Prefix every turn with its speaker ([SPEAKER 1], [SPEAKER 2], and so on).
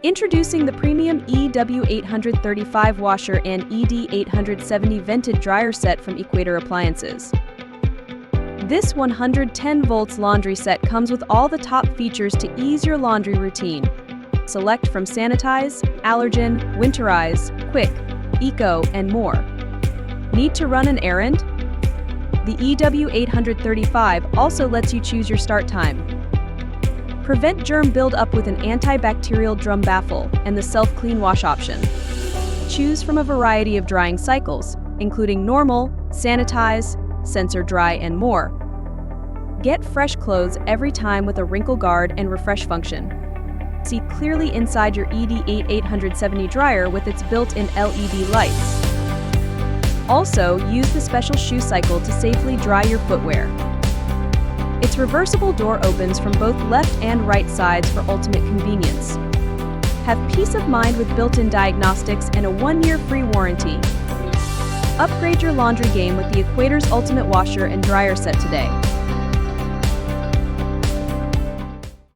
[SPEAKER 1] Introducing the premium EW835 washer and ED870 vented dryer set from Equator Appliances. This 110 volts laundry set comes with all the top features to ease your laundry routine. Select from sanitize, allergen, winterize, quick, eco, and more. Need to run an errand? The EW835 also lets you choose your start time. Prevent germ buildup with an antibacterial drum baffle and the self-clean wash option. Choose from a variety of drying cycles, including normal, sanitize, sensor dry, and more. Get fresh clothes every time with a wrinkle guard and refresh function. See clearly inside your ED870 dryer with its built-in LED lights. Also, use the special shoe cycle to safely dry your footwear. Its reversible door opens from both left and right sides for ultimate convenience. Have peace of mind with built-in diagnostics and a 1-year free warranty. Upgrade your laundry game with the Equator's Ultimate Washer and Dryer Set today.